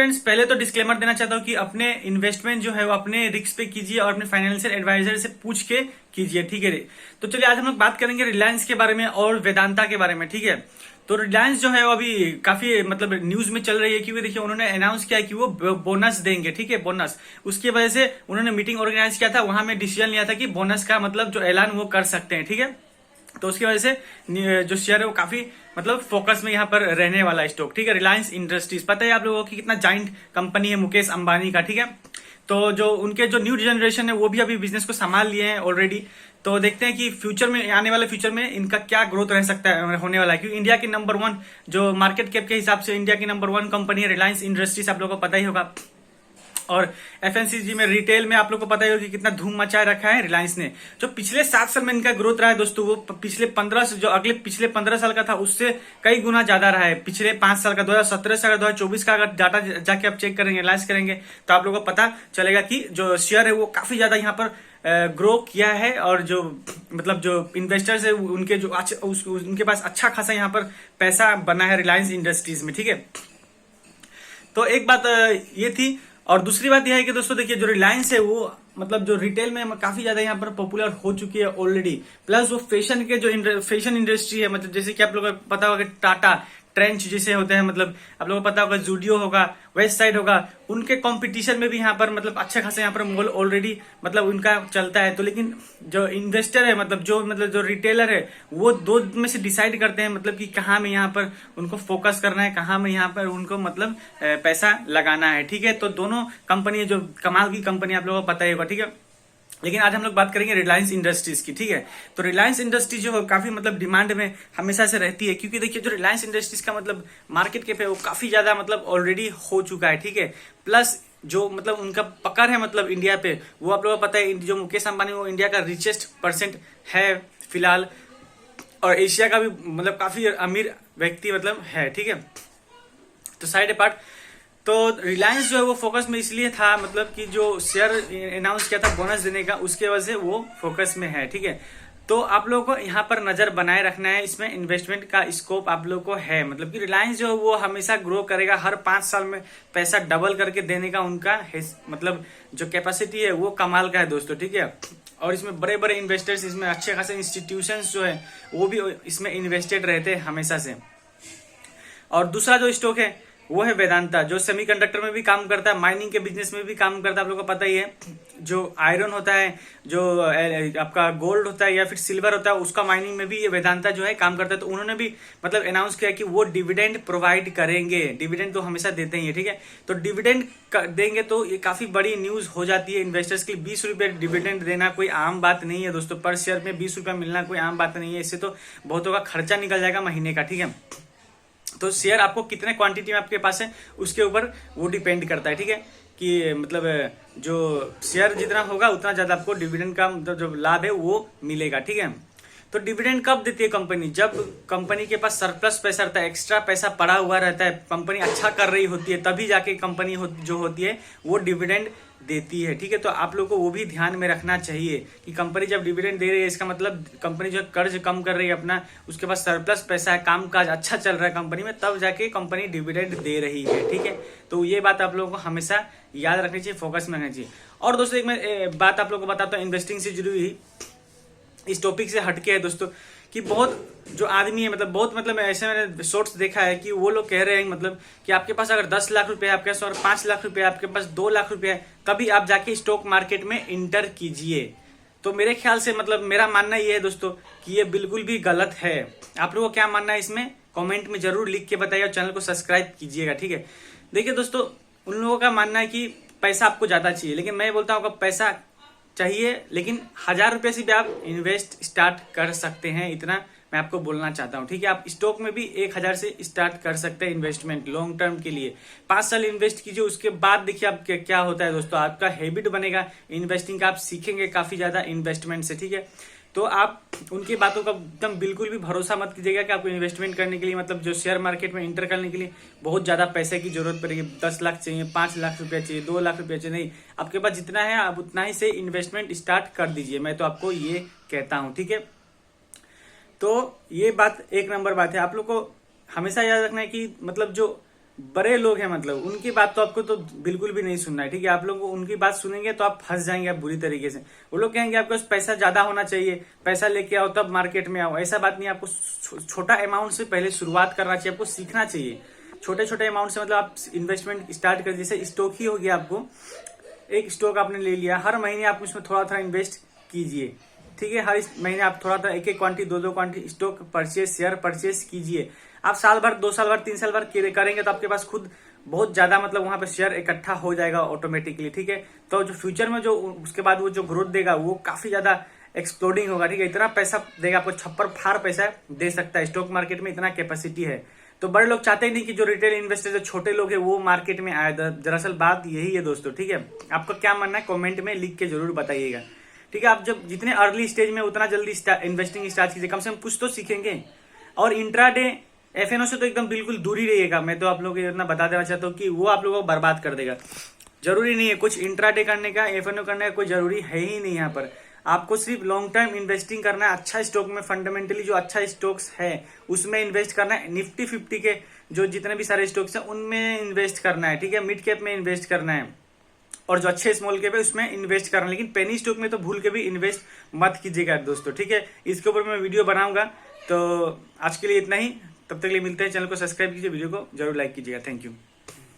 Friends, पहले तो disclaimer देना चाहता हूँ कि अपने इन्वेस्टमेंट जो है वो अपने रिस्क पे कीजिए और अपने फाइनेंशियल एडवाइजर से पूछ के कीजिए, ठीक है। तो चलिए आज हम लोग बात करेंगे रिलायंस के बारे में और वेदांता के बारे में, ठीक है। तो रिलायंस जो है वो अभी काफी मतलब न्यूज में चल रही है, क्योंकि देखिए उन्होंने अनाउंस किया कि वो बोनस देंगे, ठीक है, बोनस। उसकी वजह से उन्होंने मीटिंग ऑर्गेनाइज किया था, वहां में डिसीजन लिया था कि बोनस का मतलब जो ऐलान वो कर सकते हैं, ठीक है। तो उसकी वजह से जो शेयर है वो काफी मतलब फोकस में यहाँ पर रहने वाला स्टॉक, ठीक है। रिलायंस इंडस्ट्रीज, पता है आप लोगों की कितना जाइंट कंपनी है मुकेश अंबानी का, ठीक है। तो जो उनके जो न्यू जनरेशन है वो भी अभी बिजनेस को संभाल लिए हैं ऑलरेडी। तो देखते हैं कि फ्यूचर में, आने वाले फ्यूचर में इनका क्या ग्रोथ रह सकता है, होने वाला है। क्योंकि इंडिया की नंबर 1 जो मार्केट कैप के हिसाब से इंडिया की नंबर 1 कंपनी है रिलायंस इंडस्ट्रीज, आप लोगों को पता ही होगा। और एफएमसीजी में, रिटेल में आप लोग को पता ही होगा कि कितना धूम मचाए रखा है रिलायंस ने। जो पिछले 7 साल में इनका ग्रोथ रहा है दोस्तों, वो पिछले 15 से जो अगले पिछले 15 साल का था उससे कई गुना ज्यादा रहा है। पिछले 5 साल का 2017 से 2024 का अगर डाटा जाके आप चेक करेंगे, एनालाइज करेंगे, तो आप लोगों को पता चलेगा कि जो शेयर है वो काफी ज्यादा यहाँ पर ग्रो किया है। और जो मतलब जो इन्वेस्टर्स है उनके जो उनके पास अच्छा खासा यहाँ पर पैसा बना है रिलायंस इंडस्ट्रीज में, ठीक है। तो एक बात ये थी। और दूसरी बात यह है कि दोस्तों देखिए जो रिलायंस है वो मतलब जो रिटेल में काफी ज्यादा यहाँ पर पॉपुलर हो चुकी है ऑलरेडी। प्लस वो फैशन के जो फैशन इंडस्ट्री है, मतलब जैसे कि आप लोगों को पता होगा टाटा ट्रेंच जिसे होते हैं, मतलब आप लोगों को पता होगा जूडियो होगा, वेस्ट साइड होगा, उनके कंपटीशन में भी यहाँ पर मतलब अच्छे खासे यहाँ पर मॉल ऑलरेडी मतलब उनका चलता है। तो लेकिन जो इन्वेस्टर है मतलब जो रिटेलर है वो दो में से डिसाइड करते हैं मतलब कि कहाँ में यहाँ पर उनको फोकस करना है, कहाँ में यहाँ पर उनको मतलब पैसा लगाना है, ठीक है। तो दोनों कंपनी जो कमाल की कंपनी आप लोगों को पता ही होगा, ठीक है। लेकिन आज हम लोग बात करेंगे रिलायंस इंडस्ट्रीज की, ठीक है। तो रिलायंस इंडस्ट्रीज जो काफी मतलब डिमांड में हमेशा से रहती है, क्योंकि देखिए जो रिलायंस इंडस्ट्रीज का मतलब मार्केट कैप है वो काफी ज्यादा मतलब ऑलरेडी हो चुका है, ठीक है। प्लस जो मतलब उनका पकड़ है मतलब इंडिया पे, वो आप लोगों को पता है जो मुकेश अंबानी वो इंडिया का रिचेस्ट पर्सेंट है फिलहाल, और एशिया का भी मतलब काफी अमीर व्यक्ति मतलब है, ठीक है। तो साइड पार्ट, तो रिलायंस जो है वो फोकस में इसलिए था मतलब कि जो शेयर अनाउंस किया था बोनस देने का, उसके वजह से वो फोकस में है, ठीक है। तो आप लोगों को यहाँ पर नजर बनाए रखना है, इसमें इन्वेस्टमेंट का स्कोप आप लोगों को है। मतलब कि रिलायंस जो है वो हमेशा ग्रो करेगा, हर 5 साल में पैसा डबल करके देने का उनका मतलब जो कैपेसिटी है वो कमाल का है दोस्तों, ठीक है। और इसमें बड़े बड़े इन्वेस्टर्स, इसमें अच्छे खासे इंस्टीट्यूशंस जो है वो भी इसमें इन्वेस्टेड रहते हैं हमेशा से। और दूसरा जो स्टॉक है वो है वेदांता, जो सेमीकंडक्टर में भी काम करता है, माइनिंग के बिजनेस में भी काम करता है। आप लोगों को पता ही है जो आयरन होता है, जो आपका गोल्ड होता है या फिर सिल्वर होता है, उसका माइनिंग में भी ये वेदांता जो है काम करता है। तो उन्होंने भी मतलब अनाउंस किया कि वो डिविडेंड प्रोवाइड करेंगे। डिविडेंड तो हमेशा देते ही है, ठीक है। तो डिविडेंड देंगे तो ये काफी बड़ी न्यूज हो जाती है इन्वेस्टर्स के लिए। 20 रुपए डिविडेंड देना कोई आम बात नहीं है दोस्तों, पर शेयर में 20 रुपया मिलना कोई आम बात नहीं है। इससे तो बहुतों का खर्चा निकल जाएगा महीने का, ठीक है। तो शेयर आपको कितने क्वांटिटी में आपके पास है उसके ऊपर वो डिपेंड करता है, ठीक है। कि मतलब जो शेयर जितना होगा उतना ज्यादा आपको डिविडेंड का मतलब जो लाभ है वो मिलेगा, ठीक है। तो डिविडेंड कब देती है कंपनी? जब कंपनी के पास सरप्लस पैसा रहता है, एक्स्ट्रा पैसा पड़ा हुआ रहता है, कंपनी अच्छा कर रही होती है, तभी जाके कंपनी जो होती है वो डिविडेंड देती है, ठीक है। तो आप लोगों को वो भी ध्यान में रखना चाहिए कि कंपनी जब डिविडेंड दे रही है इसका मतलब कंपनी जो कर्ज कम कर रही है अपना, उसके पास सरप्लस पैसा है, कामकाज अच्छा चल रहा है कंपनी में, तब जाके कंपनी डिविडेंड दे रही है, ठीक है। तो ये बात आप लोगों को हमेशा याद रखनी चाहिए, फोकस में रखना चाहिए। और दोस्तों एक मैं बात आप लोगों को बताता हूँ इन्वेस्टिंग से जुड़ी हुई, इस टॉपिक से हटके है दोस्तों, कि बहुत जो आदमी है मतलब बहुत मतलब ऐसे मैंने शॉर्ट्स देखा है कि वो लोग कह रहे हैं मतलब कि आपके पास अगर 10 लाख रुपए है आपके पास और 5 लाख रुपए आपके पास 2 लाख रुपए है, तभी आप जाके स्टॉक मार्केट में इंटर कीजिए। तो मेरे ख्याल से मतलब मेरा मानना ये है दोस्तों कि ये बिल्कुल भी गलत है। आप लोगों को क्या मानना है इसमें कमेंट में जरूर लिख के बताइए, और चैनल को सब्सक्राइब कीजिएगा, ठीक है। देखिए दोस्तों, उन लोगों का मानना है कि पैसा आपको ज्यादा चाहिए, लेकिन मैं बोलता हूँ पैसा चाहिए लेकिन 1000 रुपए से भी आप इन्वेस्ट स्टार्ट कर सकते हैं, इतना मैं आपको बोलना चाहता हूं, ठीक है। आप स्टॉक में भी 1000 से स्टार्ट कर सकते हैं इन्वेस्टमेंट लॉन्ग टर्म के लिए। 5 साल इन्वेस्ट कीजिए, उसके बाद देखिए आप क्या होता है दोस्तों, आपका हैबिट बनेगा इन्वेस्टिंग का, आप सीखेंगे काफी ज्यादा इन्वेस्टमेंट से, ठीक है। तो आप उनकी बातों का एकदम बिल्कुल भी भरोसा मत कीजिएगा कि आपको इन्वेस्टमेंट करने के लिए मतलब जो शेयर मार्केट में इंटर करने के लिए बहुत ज्यादा पैसे की जरूरत पड़ेगी, 10 लाख चाहिए, 5 लाख रुपया चाहिए, 2 लाख रुपया चाहिए। नहीं, आपके पास जितना है आप उतना ही से इन्वेस्टमेंट स्टार्ट कर दीजिए, मैं तो आपको ये कहता हूं, ठीक है। तो ये बात एक नंबर बात है, आप लोग को हमेशा याद रखना है कि मतलब जो बड़े लोग हैं, मतलब उनकी बात तो आपको तो बिल्कुल भी नहीं सुनना है, ठीक है। आप लोग उनकी बात सुनेंगे तो आप फंस जाएंगे आप बुरी तरीके से। वो लोग कहेंगे आपके पास पैसा ज्यादा होना चाहिए, पैसा लेके आओ तब मार्केट में आओ। ऐसा बात नहीं, आपको छोटा अमाउंट से पहले शुरुआत करना चाहिए, आपको सीखना चाहिए। छोटे छोटे अमाउंट से मतलब आप इन्वेस्टमेंट स्टार्ट कर, जैसे स्टॉक ही हो गया, आपको एक स्टॉक आपने ले लिया, हर महीने आप उसमें थोड़ा थोड़ा इन्वेस्ट कीजिए, ठीक है। हर महीने आप थोड़ा थोड़ा एक एक क्वांटिटी, दो दो quantity stock purchase, share purchase कीजिए। आप साल भर, 2 साल भर, 3 साल भर करेंगे तो आपके पास खुद बहुत ज्यादा मतलब वहां पे शेयर इकट्ठा हो जाएगा ऑटोमेटिकली, ठीक है। तो जो फ्यूचर में जो उसके बाद वो जो ग्रोथ देगा वो काफी ज्यादा एक्सप्लोडिंग होगा, ठीक है। इतना पैसा देगा आपको, छप्पर फाड़ पैसा दे सकता है। स्टॉक मार्केट में इतना कैपेसिटी है। तो बड़े लोग चाहते ही नहीं कि जो रिटेल इन्वेस्टर, जो छोटे लोग हैं वो मार्केट में आए। दरअसल बात यही है दोस्तों, ठीक है। आपका क्या मानना है कमेंट में लिख के जरूर बताइएगा, ठीक है। आप जब जितने अर्ली स्टेज में उतना जल्दी इन्वेस्टिंग स्टार्ट कीजिए, कम से कम कुछ तो सीखेंगे। और इंट्राडे एफएनओ से तो एकदम बिल्कुल दूर ही रहिएगा। मैं तो आप लोगों को इतना बता देना चाहता हूँ कि वो आप लोगों को बर्बाद कर देगा। जरूरी नहीं है कुछ इंट्राडे करने का, एफएनओ करने का कोई जरूरी है ही नहीं। यहाँ पर आपको सिर्फ लॉन्ग टर्म इन्वेस्टिंग करना है, अच्छा स्टॉक में, फंडामेंटली जो अच्छा स्टॉक्स है उसमें इन्वेस्ट करना है। निफ्टी 50 के जो जितने भी सारे स्टॉक्स हैं उनमें इन्वेस्ट करना है, ठीक है। मिड कैप में इन्वेस्ट करना है, और जो अच्छे स्मॉल कैप है उसमें इन्वेस्ट करना है। लेकिन पेनी स्टॉक में तो भूल के भी इन्वेस्ट मत कीजिएगा दोस्तों, ठीक है। इसके ऊपर मैं वीडियो बनाऊंगा। तो आज के लिए इतना ही, तब तक के लिए मिलते हैं। चैनल को सब्सक्राइब कीजिए, वीडियो को जरूर लाइक कीजिएगा। Thank you.